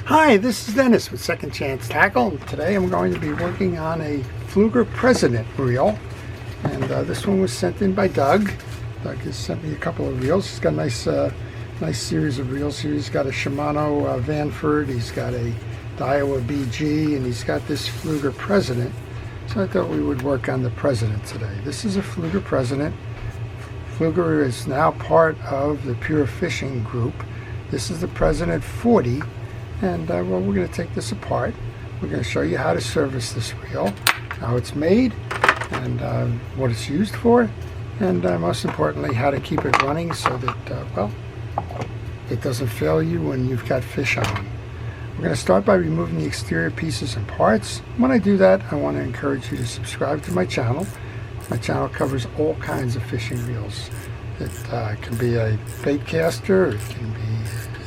Hi, this is Dennis with Second Chance Tackle. Today I'm going to be working on a Pflueger President reel, and this one was sent in by Doug. Doug has sent me a couple of reels. He's got a nice series of reels here. He's got a Shimano Vanford, he's got a Daiwa BG, and he's got this Pflueger President. So I thought we would work on the President today. This is a Pflueger President. Pflueger is now part of the Pure Fishing group. This is the President 40. And well, we're going to take this apart. We're going to show you how to service this reel, how it's made, and what it's used for, and most importantly, how to keep it running so that, well, it doesn't fail you when you've got fish on. We're going to start by removing the exterior pieces and parts. When I do that, I want to encourage you to subscribe to my channel. My channel covers all kinds of fishing reels. It can be a bait caster, it can be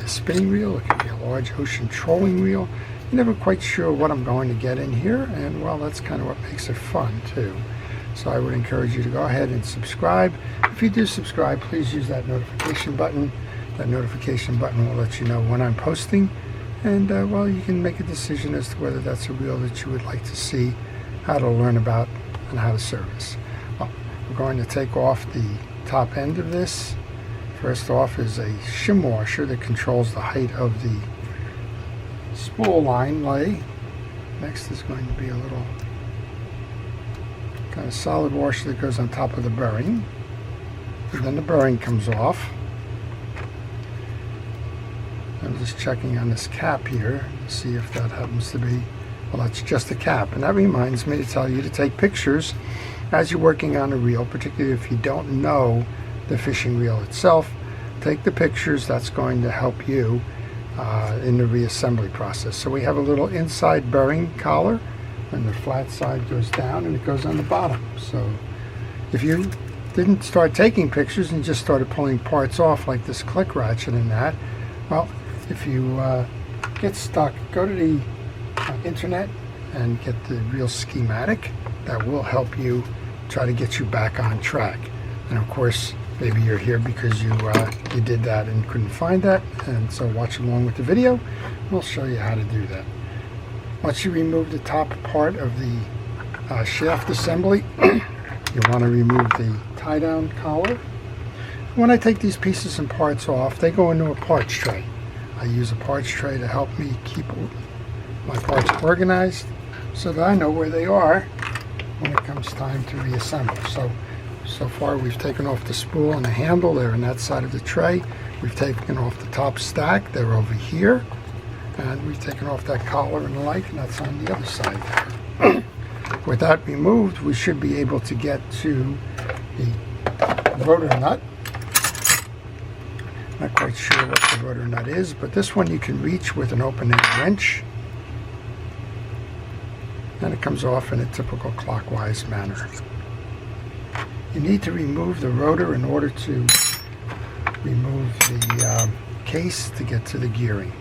a spinning reel, it can be a large ocean trolling reel. You're never quite sure what I'm going to get in here, and well, that's kind of what makes it fun too. So I would encourage you to go ahead and subscribe. If you do subscribe, please use that notification button. That notification button will let you know when I'm posting, and well, you can make a decision as to whether that's a reel that you would like to see, how to learn about, and how to service. Well, we're going to take off the top end of this. First off is a shim washer that controls the height of the spool line lay. Next is going to be a little kind of solid washer that goes on top of the bearing. And then the bearing comes off. I'm just checking on this cap here to see if that happens to be, well, that's just a cap. And that reminds me to tell you to take pictures as you're working on a reel, particularly if you don't know the fishing reel itself. Take the pictures. That's going to help you in the reassembly process. So we have a little inside bearing collar, and the flat side goes down and it goes on the bottom. So if you didn't start taking pictures and just started pulling parts off like this click ratchet and that, well, if you get stuck, go to the internet and get the reel schematic. That will help you try to get you back on track. And of course, maybe you're here because you did that and couldn't find that, and so watch along with the video. We'll show you how to do that. Once you remove the top part of the shaft assembly, you want to remove the tie-down collar. When I take these pieces and parts off, they go into a parts tray. I use a parts tray to help me keep my parts organized so that I know where they are when it comes time to reassemble. So far we've taken off the spool and the handle. They're on that side of the tray. We've taken off the top stack. They're over here. And we've taken off that collar and the like, and that's on the other side there. With that removed, we should be able to get to the rotor nut. Not quite sure what the rotor nut is, but this one you can reach with an open-end wrench. And it comes off in a typical clockwise manner. You need to remove the rotor in order to remove the case to get to the gearing.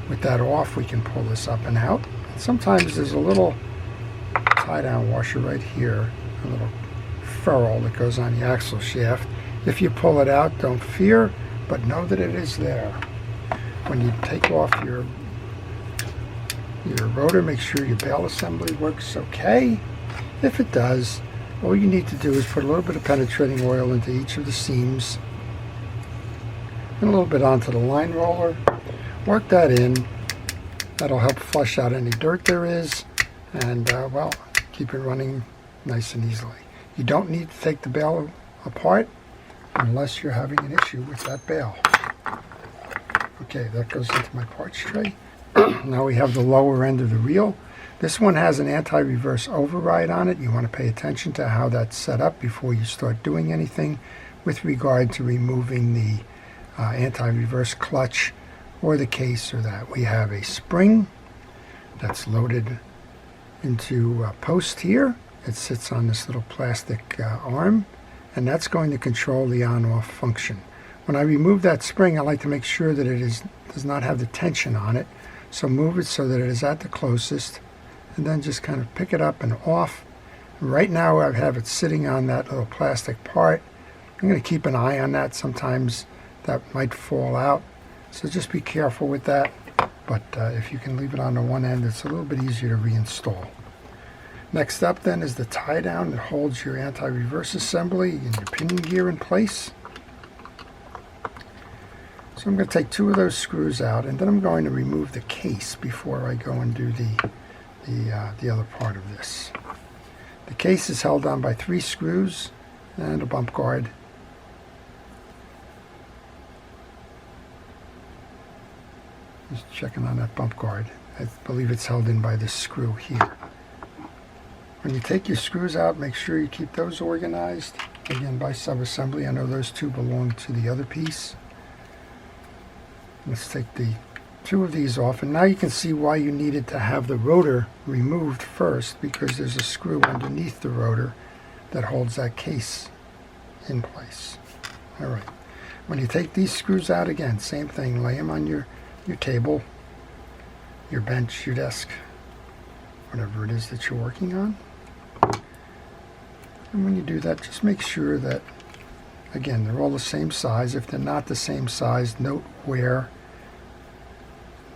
With that off, we can pull this up and out. And sometimes there's a little tie-down washer right here, a little ferrule that goes on the axle shaft. If you pull it out, don't fear, but know that it is there. When you take off your rotor, make sure your bail assembly works okay. If it does, all you need to do is put a little bit of penetrating oil into each of the seams and a little bit onto the line roller. Work that in. That'll help flush out any dirt there is, and well, keep it running nice and easily. You don't need to take the bail apart unless you're having an issue with that bail. Okay, that goes into my parts tray. Now we have the lower end of the reel. This one has an anti-reverse override on it. You want to pay attention to how that's set up before you start doing anything with regard to removing the anti-reverse clutch or the case or that. We have a spring that's loaded into a post here. It sits on this little plastic arm, and that's going to control the on-off function. When I remove that spring, I like to make sure that it does not have the tension on it. So move it so that it is at the closest, and then just kind of pick it up and off. Right now I have it sitting on that little plastic part. I'm going to keep an eye on that. Sometimes that might fall out, so just be careful with that. but if you can leave it on the one end, it's a little bit easier to reinstall. Next up then is the tie down that holds your anti-reverse assembly and your pinion gear in place. So I'm going to take 2 of those screws out, and then I'm going to remove the case before I go and do the other part of this. The case is held on by 3 screws and a bump guard. Just checking on that bump guard. I believe it's held in by this screw here. When you take your screws out, make sure you keep those organized. Again, by sub-assembly. I know those 2 belong to the other piece. Let's take the 2 of these off, and now you can see why you needed to have the rotor removed first, because there's a screw underneath the rotor that holds that case in place. Alright, when you take these screws out, again, same thing, lay them on your table, your bench, your desk, whatever it is that you're working on. And when you do that, just make sure that, again, they're all the same size. If they're not the same size, note where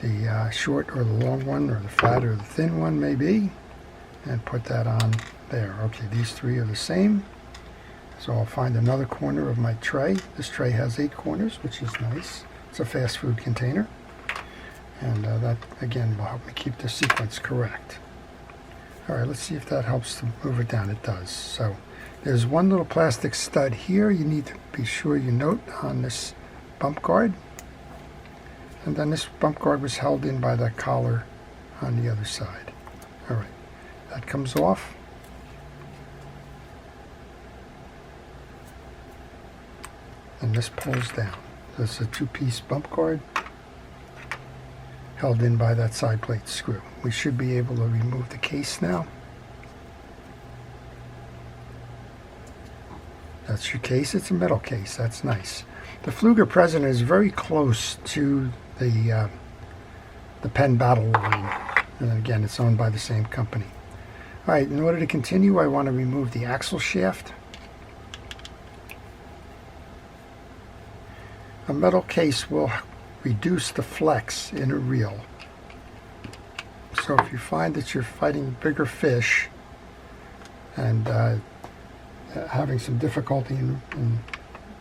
the short or the long one, or the fat or the thin one may be, and put that on there. Okay, these 3 are the same. So I'll find another corner of my tray. This tray has 8 corners, which is nice. It's a fast food container. And that, again, will help me keep the sequence correct. Alright, let's see if that helps to move it down. It does. So there's one little plastic stud here. You need to be sure you note on this bump guard. And then this bump guard was held in by that collar on the other side. Alright, that comes off. And this pulls down. This is a 2-piece bump guard held in by that side plate screw. We should be able to remove the case now. That's your case. It's a metal case. That's nice. The Pflueger President is very close to the Penn Battle line. And again, it's owned by the same company. Alright, in order to continue, I want to remove the axle shaft. A metal case will reduce the flex in a reel. So if you find that you're fighting bigger fish and having some difficulty in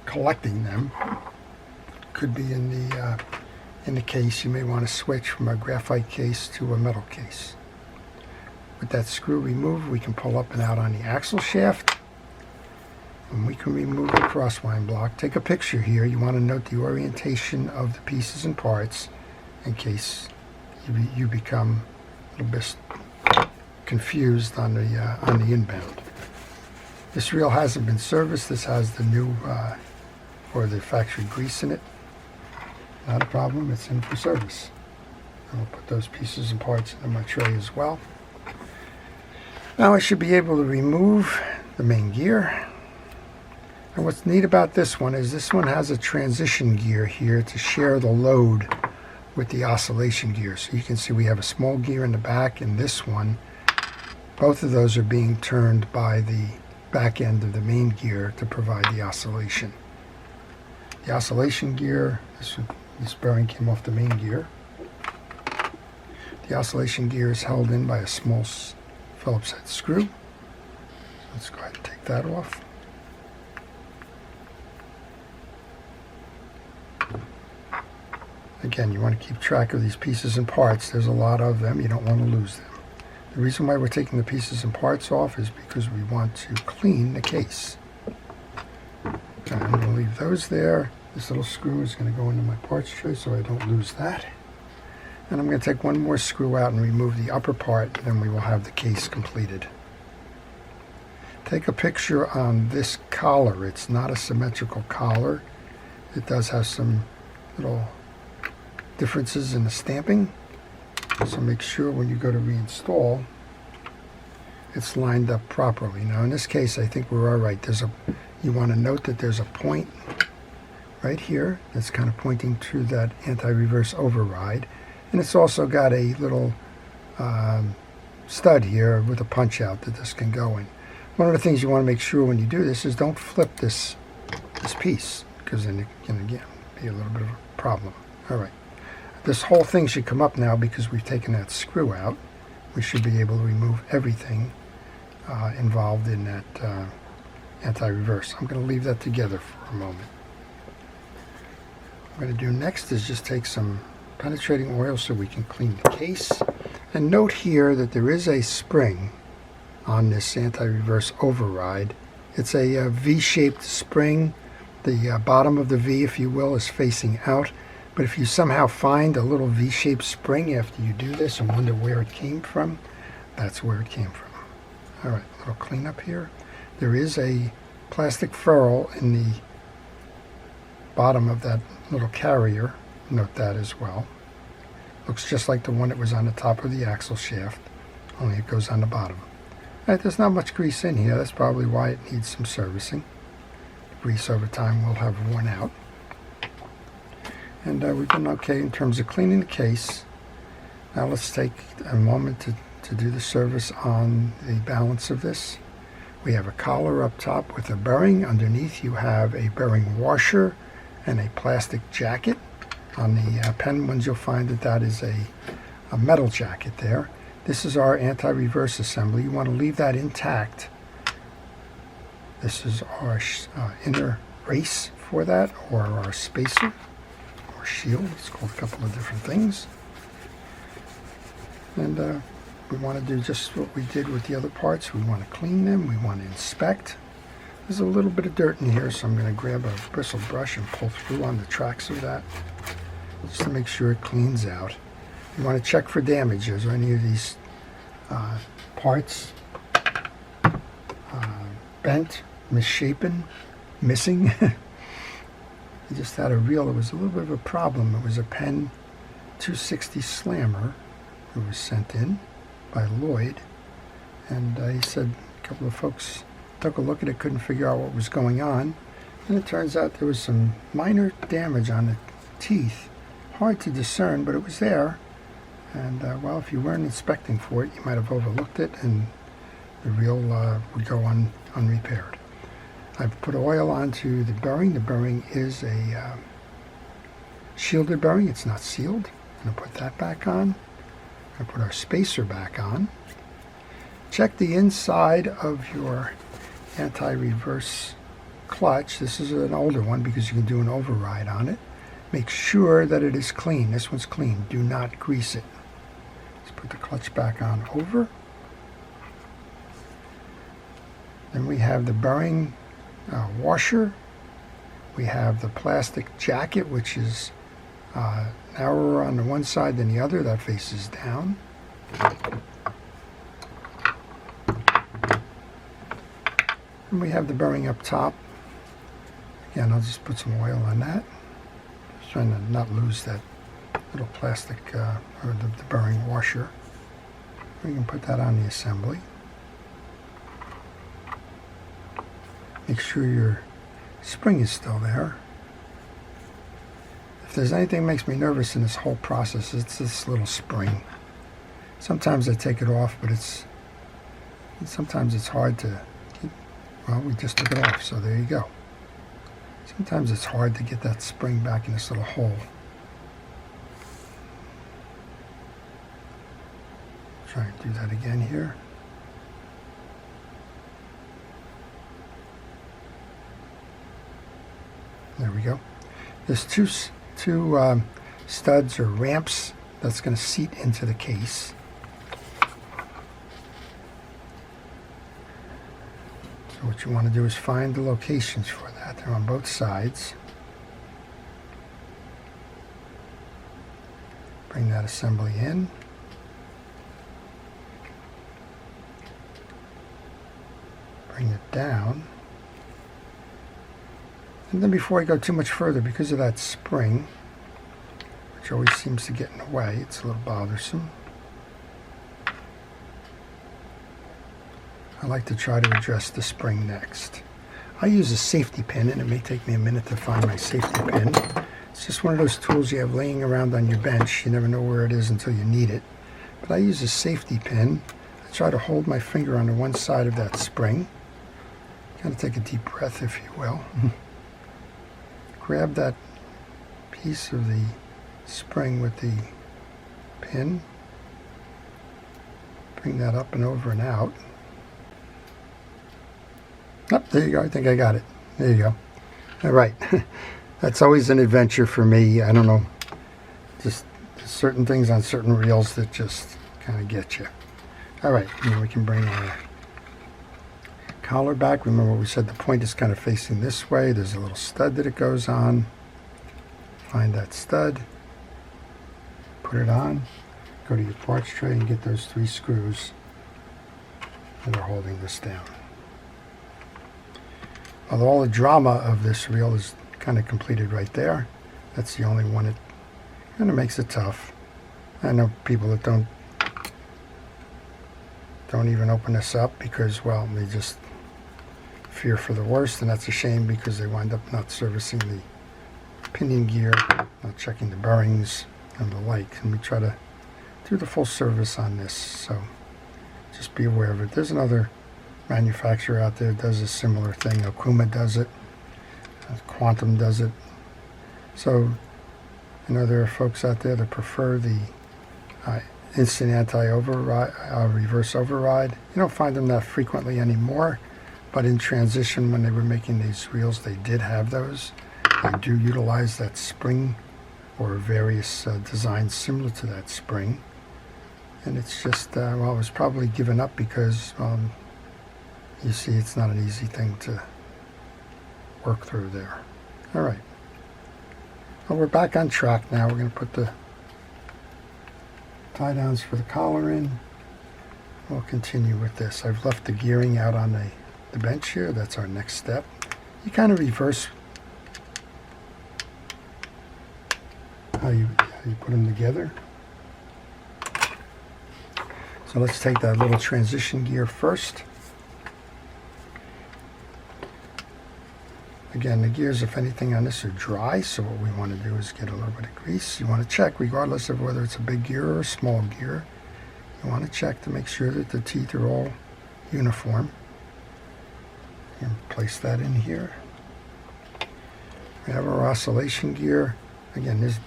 collecting them, could be in the case, you may want to switch from a graphite case to a metal case. With that screw removed, we can pull up and out on the axle shaft, and we can remove the crosswind block. Take a picture here. You want to note the orientation of the pieces and parts in case you become a little bit confused on the inbound. This reel hasn't been serviced. This has the new or the factory grease in it. Not a problem. It's in for service. I'll put those pieces and parts into my tray as well. Now I should be able to remove the main gear. And what's neat about this one is this one has a transition gear here to share the load with the oscillation gear. So you can see we have a small gear in the back, and this one, both of those are being turned by the back end of the main gear to provide the oscillation. The oscillation gear, this bearing came off the main gear. The oscillation gear is held in by a small Phillips head screw. Let's go ahead and take that off. Again, you want to keep track of these pieces and parts. There's a lot of them. You don't want to lose them. The reason why we're taking the pieces and parts off is because we want to clean the case. Okay, I'm going to leave those there. This little screw is going to go into my parts tray so I don't lose that. And I'm going to take one more screw out and remove the upper part, and then we will have the case completed. Take a picture on this collar. It's not a symmetrical collar. It does have some little differences in the stamping. So make sure when you go to reinstall, it's lined up properly. Now in this case, I think we're all right. You want to note that there's a point right here that's kind of pointing to that anti-reverse override. And it's also got a little stud here with a punch out that this can go in. One of the things you want to make sure when you do this is don't flip this piece, because then it can again be a little bit of a problem. All right. this whole thing should come up now because we've taken that screw out. We should be able to remove everything involved in that anti-reverse. I'm going to leave that together for a moment. What I'm going to do next is just take some penetrating oil so we can clean the case. And note here that there is a spring on this anti-reverse override. It's a V-shaped spring. The bottom of the V, if you will, is facing out. But if you somehow find a little V-shaped spring after you do this and wonder where it came from, that's where it came from. All right, a little cleanup here. There is a plastic ferrule in the bottom of that little carrier. Note that as well. Looks just like the one that was on the top of the axle shaft, only it goes on the bottom. All right, there's not much grease in here. That's probably why it needs some servicing. The grease over time will have worn out. And we've done okay in terms of cleaning the case. Now let's take a moment to do the service on the balance of this. We have a collar up top with a bearing. Underneath you have a bearing washer and a plastic jacket. On the pen ones you'll find that is a metal jacket there. This is our anti-reverse assembly. You want to leave that intact. This is our inner race for that, or our spacer, or shield. It's called a couple of different things. And we want to do just what we did with the other parts. We want to clean them. We want to inspect. There's a little bit of dirt in here, so I'm going to grab a bristle brush and pull through on the tracks of that, just to make sure it cleans out. You want to check for damages or any of these parts bent, misshapen, missing. I just had a reel that was a little bit of a problem. It was a Pen 260 slammer that was sent in by Lloyd, and he said a couple of folks took a look at it, couldn't figure out what was going on, and it turns out there was some minor damage on the teeth. Hard to discern, but it was there. And well, if you weren't inspecting for it, you might have overlooked it, and the reel would go unrepaired. I've put oil onto the bearing. The bearing is a shielded bearing. It's not sealed. I'm going to put that back on. I'm going to put our spacer back on. Check the inside of your anti-reverse clutch. This is an older one because you can do an override on it. Make sure that it is clean. This one's clean. Do not grease it. Let's put the clutch back on over. Then we have the bearing washer. We have the plastic jacket, which is narrower on the one side than the other. That faces down. And we have the bearing up top. Again, I'll just put some oil on that. Just trying to not lose that little plastic or the bearing washer. We can put that on the assembly. Make sure your spring is still there. If there's anything that makes me nervous in this whole process, it's this little spring. Sometimes I take it off, but sometimes it's hard to keep. Well, we just took it off, so there you go. Sometimes it's hard to get that spring back in this little hole. Try and do that again here. There we go. There's two studs or ramps that's going to seat into the case. So what you want to do is find the locations for that. They're on both sides. Bring that assembly in. Bring it down. And then before I go too much further, because of that spring, which always seems to get in the way, it's a little bothersome. I like to try to address the spring next. I use a safety pin, and it may take me a minute to find my safety pin. It's just one of those tools you have laying around on your bench. You never know where it is until you need it. But I use a safety pin. I try to hold my finger on the one side of that spring. Kind of take a deep breath, if you will. Grab that piece of the spring with the pin. Bring that up and over and out. Oh, there you go. I think I got it. There you go. All right. That's always an adventure for me. I don't know. Just certain things on certain reels that just kind of get you. All right. Now we can bring our collar back. Remember we said the point is kind of facing this way. There's a little stud that it goes on. Find that stud. Put it on. Go to your parts tray and get those 3 screws that are holding this down. Well, all the drama of this reel is kind of completed right there. That's the only one that kind of makes it tough. I know people that don't even open this up because, well, they just fear for the worst, and that's a shame because they wind up not servicing the pinion gear, not checking the bearings and the like. And we try to do the full service on this, so just be aware of it. There's another manufacturer out there that does a similar thing. Okuma does it. Quantum does it. So I know there are folks out there that prefer the instant anti-override, reverse override. You don't find them that frequently anymore, but in transition when they were making these reels they did have those. They do utilize that spring or various designs similar to that spring. And it's just, well, it was probably given up because you see, it's not an easy thing to work through there. All right. Well, we're back on track now. We're going to put the tie downs for the collar in. We'll continue with this. I've left the gearing out on the bench here. That's our next step. You kind of reverse how you put them together. So let's take that little transition gear first. Again, the gears, if anything on this, are dry, so what we want to do is get a little bit of grease. You want to check, regardless of whether it's a big gear or a small gear, you want to check to make sure that the teeth are all uniform. And place that in here. We have our oscillation gear. Again, there's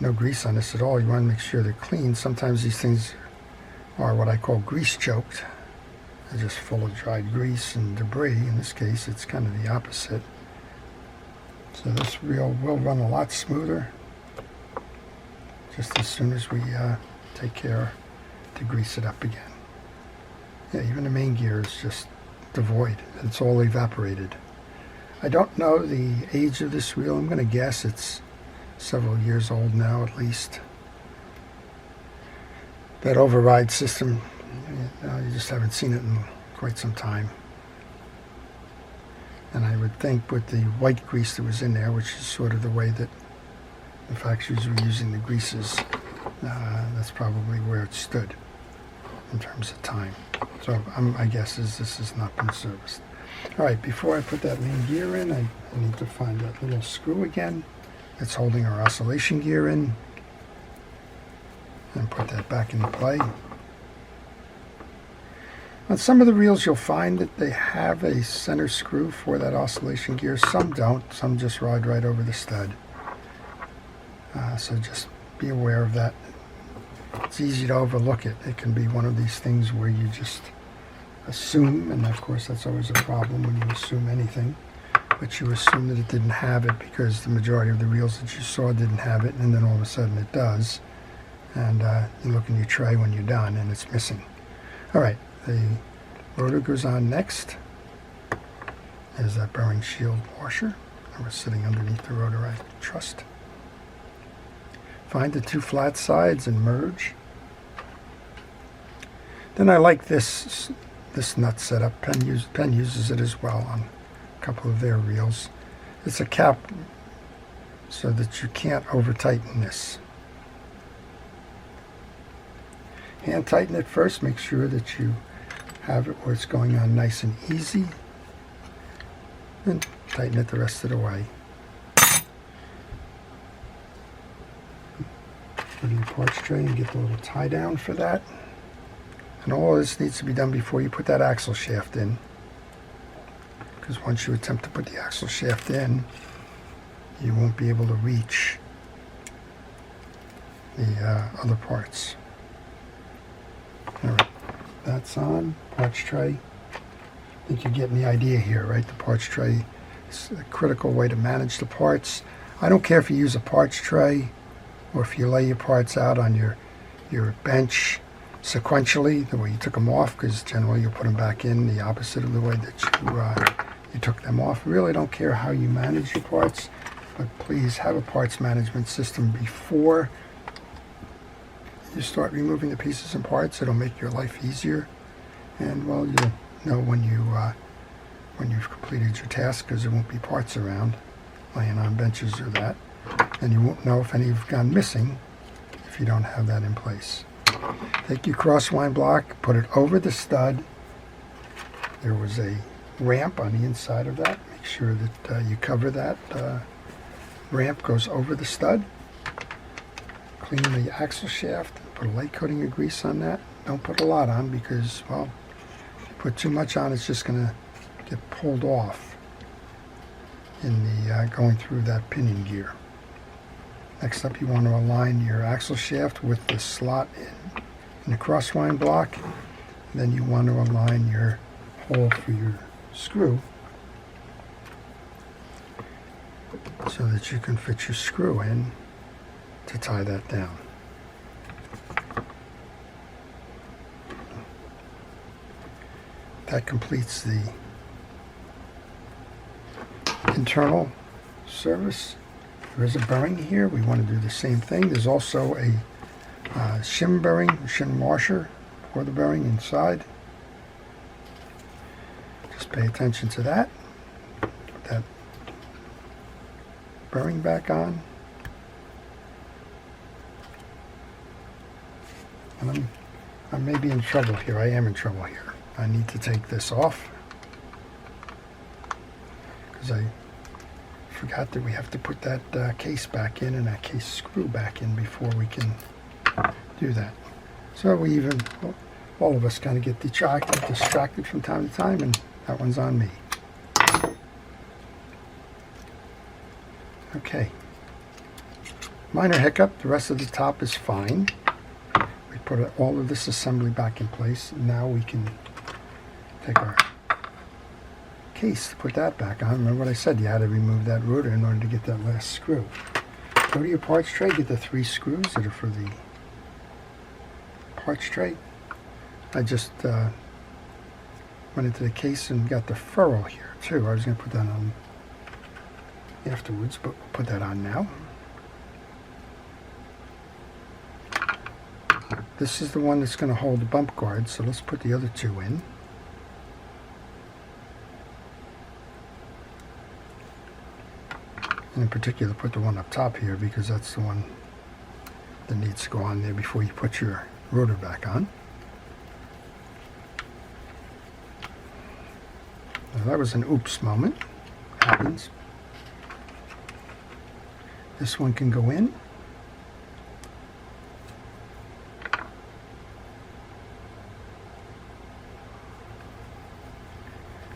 no grease on this at all. You want to make sure they're clean. Sometimes these things are what I call grease choked. They're just full of dried grease and debris. In this case, it's kind of the opposite. So this reel will run a lot smoother just as soon as we take care to grease it up again. Yeah, even the main gear is just devoid. It's all evaporated. I don't know the age of this reel. I'm going to guess it's several years old now at least. That override system, you just haven't seen it in quite some time. And I would think with the white grease that was in there, which is sort of the way that the factories were using the greases, that's probably where it stood in terms of time. So my guess is this has not been serviced. All right, before I put that main gear in, I need to find that little screw again that's holding our oscillation gear in and put that back into play. On some of the reels you'll find that they have a center screw for that oscillation gear. Some don't. Some just ride right over the stud. So just be aware of that. It's easy to overlook it. It can be one of these things where you just assume, and of course that's always a problem when you assume anything, but you assume that it didn't have it because the majority of the reels that you saw didn't have it, and then all of a sudden it does. And you look in your tray when you're done and it's missing. All right. The rotor goes on next. There's that bearing shield washer. I was sitting underneath the rotor, I trust. Find the 2 flat sides and merge. Then I like this nut setup. Penn uses it as well on a couple of their reels. It's a cap so that you can't over tighten this. Hand tighten it first. Make sure that you have it where it's going on nice and easy, and tighten it the rest of the way. Go to your parts tray and get the little tie down for that. And all this needs to be done before you put that axle shaft in, because once you attempt to put the axle shaft in, you won't be able to reach the other parts. All right, that's on. Parts tray. I think you're getting the idea here, right? The parts tray is a critical way to manage the parts. I don't care if you use a parts tray or if you lay your parts out on your bench sequentially, the way you took them off, because generally you'll put them back in the opposite of the way that you took them off. I really don't care how you manage your parts, but please have a parts management system before you start removing the pieces and parts. It'll make your life easier, and well, you'll know when you've completed your task, because there won't be parts around laying on benches or that, and you won't know if any have gone missing if you don't have that in place. Take your crosswind block, put it over the stud. There was a ramp on the inside of that. Make sure that you cover that. Ramp goes over the stud. Clean the axle shaft. Put a light coating of grease on that. Don't put a lot on, because, well, if you put too much on, it's just going to get pulled off in the going through that pinion gear. Next up, you want to align your axle shaft with the slot in the crosswind block. Then you want to align your hole for your screw so that you can fit your screw in to tie that down. That completes the internal service. There is a bearing here. We want to do the same thing. There's also a shim bearing, shim washer for the bearing inside. Just pay attention to that. Put that bearing back on. And I may be in trouble here. I am in trouble here. I need to take this off because I forgot that we have to put that case back in and that case screw back in before we can do that. So all of us kind of get distracted from time to time, and that one's on me. Okay. Minor hiccup. The rest of the top is fine. We put all of this assembly back in place. Now we can take our case to put that back on. Remember what I said? You had to remove that rotor in order to get that last screw. Go to your parts tray. Get the 3 screws that are for the parts tray. I just went into the case and got the ferrule here too. I was going to put that on afterwards, but we'll put that on now. This is the one that's going to hold the bump guard, so let's put the other 2 in. And in particular, put the one up top here, because that's the one that needs to go on there before you put your rotor back on. Now that was an oops moment. Happens. This one can go in.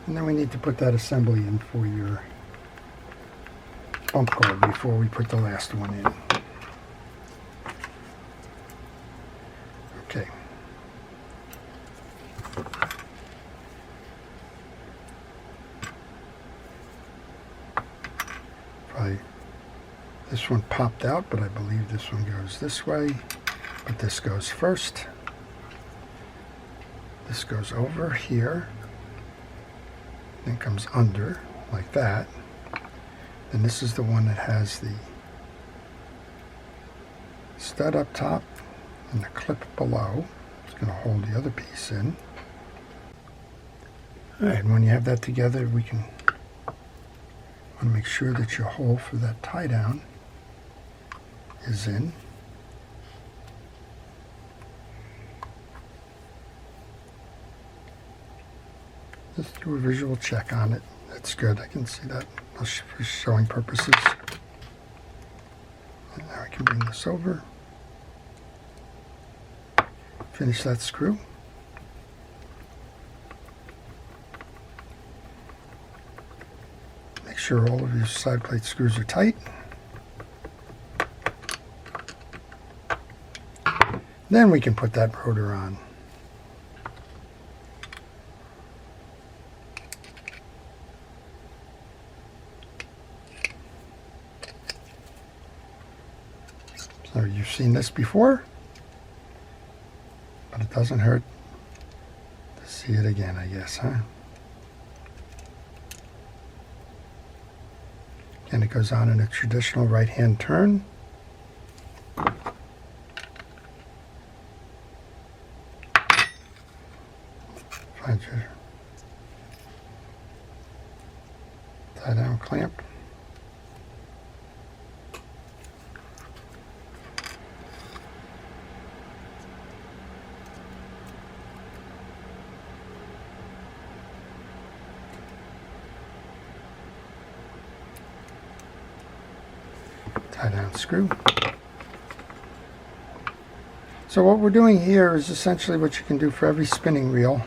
And then we need to put that assembly in for your bump guard before we put the last one in. Okay. This one popped out, but I believe this one goes this way, but this goes first. This goes over here, then comes under like that. And this is the one that has the stud up top and the clip below. It's going to hold the other piece in. Alright, and when you have that together, we can want to make sure that your hole for that tie down is in. Just do a visual check on it. That's good. I can see that for showing purposes. And now I can bring this over. Finish that screw. Make sure all of your side plate screws are tight. Then we can put that rotor on. So you've seen this before, but it doesn't hurt to see it again, I guess, huh? And it goes on in a traditional right-hand turn. Find your tie-down clamp. Tie-down screw. So what we're doing here is essentially what you can do for every spinning reel.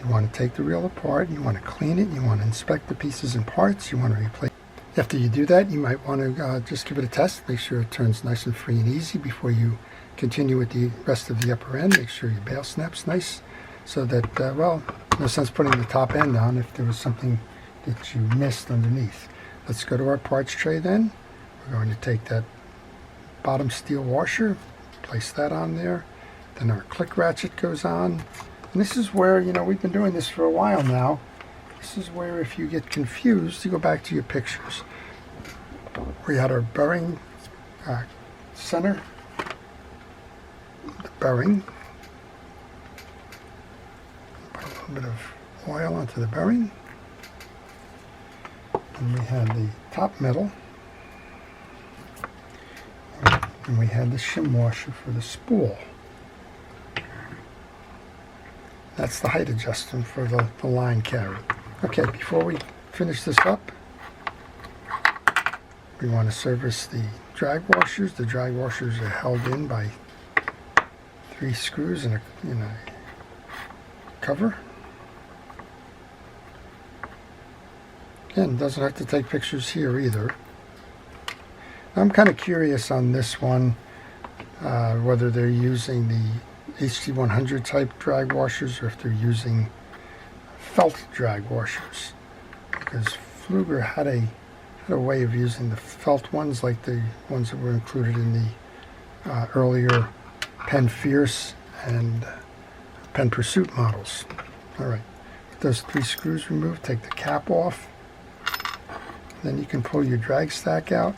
You want to take the reel apart, you want to clean it, you want to inspect the pieces and parts, you want to replace. After you do that, you might want to just give it a test, make sure it turns nice and free and easy before you continue with the rest of the upper end. Make sure your bail snap's nice so that, well, no sense putting the top end on if there was something that you missed underneath. Let's go to our parts tray then. We're going to take that bottom steel washer, place that on there. Then our click ratchet goes on. And this is where, you know, we've been doing this for a while now. This is where if you get confused, you go back to your pictures. We had our bearing center, the bearing. Put a little bit of oil onto the bearing. And we had the top metal. And we had the shim washer for the spool. That's the height adjustment for the line carry. Okay, before we finish this up, we want to service the drag washers. The drag washers are held in by 3 screws in a cover. Again, doesn't have to take pictures here either. I'm kind of curious on this one, whether they're using the HT100 type drag washers or if they're using felt drag washers, because Pflueger had a way of using the felt ones, like the ones that were included in the earlier Penn Fierce and Penn Pursuit models. All right, with those 3 screws removed, take the cap off. Then you can pull your drag stack out.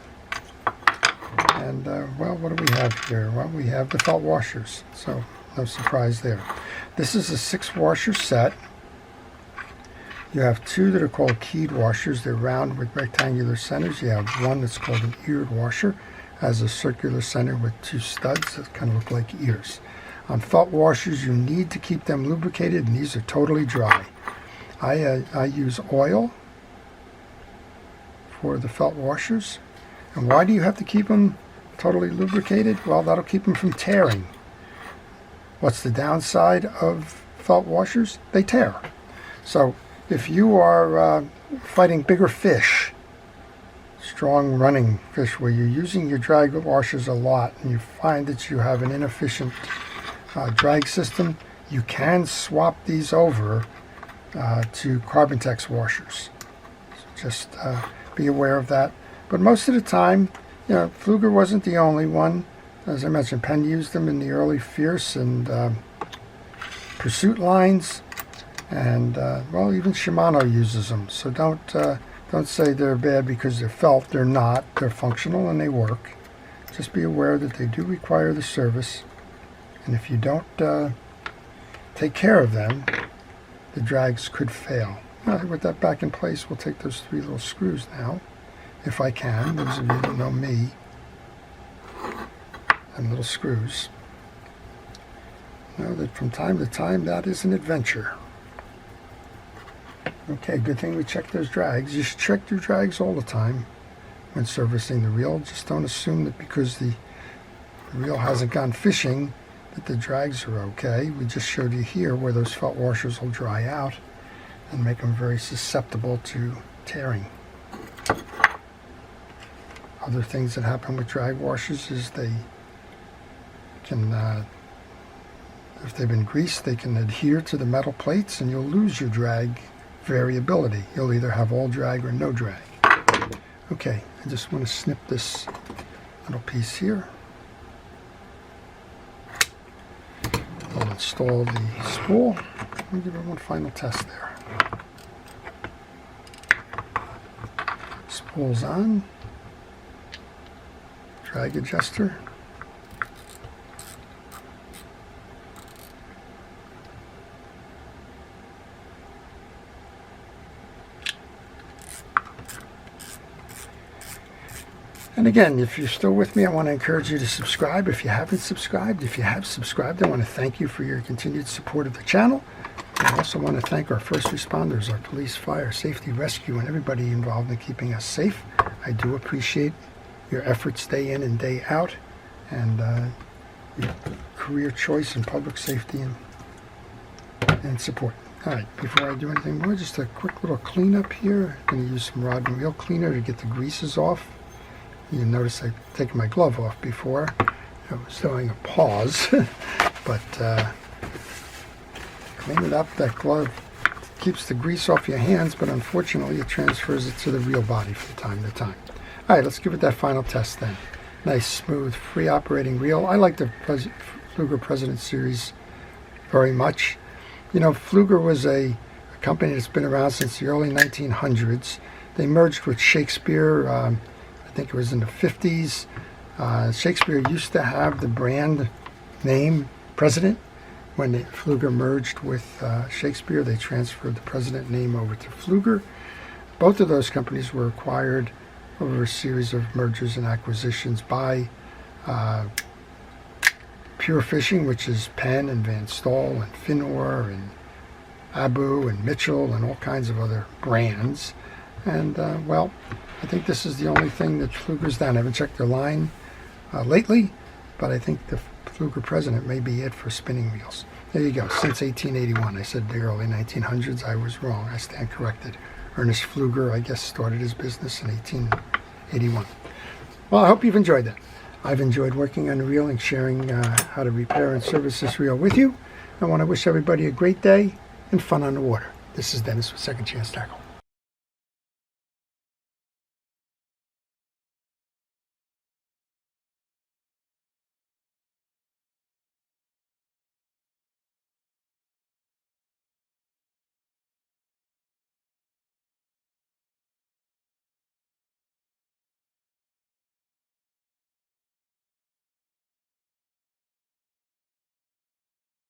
And, well, what do we have here? Well, we have the felt washers, so no surprise there. This is a 6 washer set. You have 2 that are called keyed washers. They're round with rectangular centers. You have one that's called an eared washer, has a circular center with 2 studs that kind of look like ears. On felt washers, you need to keep them lubricated, and these are totally dry. I use oil for the felt washers. And why do you have to keep them totally lubricated? Well, that'll keep them from tearing. What's the downside of felt washers? They tear. So if you are fighting bigger fish, strong running fish, where you're using your drag washers a lot and you find that you have an inefficient drag system, you can swap these over to Carbon-Tex washers. So just be aware of that. But most of the time, you know, Pflueger wasn't the only one. As I mentioned, Penn used them in the early Fierce and Pursuit lines, and well, even Shimano uses them. So don't say they're bad because they're felt. They're not. They're functional and they work. Just be aware that they do require the service, and if you don't take care of them, the drags could fail. All right, with that back in place, we'll take those 3 little screws now, if I can. Those of you that know me, and little screws, know that from time to time that is an adventure. Okay, good thing we checked those drags. You should check your drags all the time when servicing the reel. Just don't assume that because the reel hasn't gone fishing that the drags are okay. We just showed you here where those felt washers will dry out and make them very susceptible to tearing. Other things that happen with drag washers is they can, if they've been greased, they can adhere to the metal plates, and you'll lose your drag variability. You'll either have all drag or no drag. Okay, I just want to snip this little piece here. I'll install the spool. Let me give it one final test there. Spool's on. Drag adjuster. And again, if you're still with me, I want to encourage you to subscribe. If you haven't subscribed, if you have subscribed, I want to thank you for your continued support of the channel. I also want to thank our first responders, our police, fire, safety, rescue, and everybody involved in keeping us safe. I do appreciate your efforts day in and day out, and your career choice in public safety and support. All right, before I do anything more, just a quick little cleanup here. I'm going to use some rod and reel cleaner to get the greases off. You notice I've taken my glove off before. I was doing a pause, but clean it up. That glove keeps the grease off your hands, but unfortunately it transfers it to the reel body from time to time. All right, let's give it that final test then. Nice, smooth, free operating reel. I like the Pflueger President series very much. You know, Pflueger was a company that's been around since the early 1900s. They merged with Shakespeare. I think it was in the 50s. Shakespeare used to have the brand name President. When Pflueger merged with Shakespeare, they transferred the President name over to Pflueger. Both of those companies were acquired over a series of mergers and acquisitions by Pure Fishing, which is Penn and Van Staal and Finor and Abu and Mitchell and all kinds of other brands. And, well, I think this is the only thing that Pflueger's done. I haven't checked their line lately, but I think the Pflueger President may be it for spinning wheels. There you go, since 1881. I said the early 1900s. I was wrong. I stand corrected. Ernest Pflueger, I guess, started his business in 1881. Well, I hope you've enjoyed that. I've enjoyed working on the reel and sharing how to repair and service this reel with you. I want to wish everybody a great day and fun on the water. This is Dennis with Second Chance Tackle.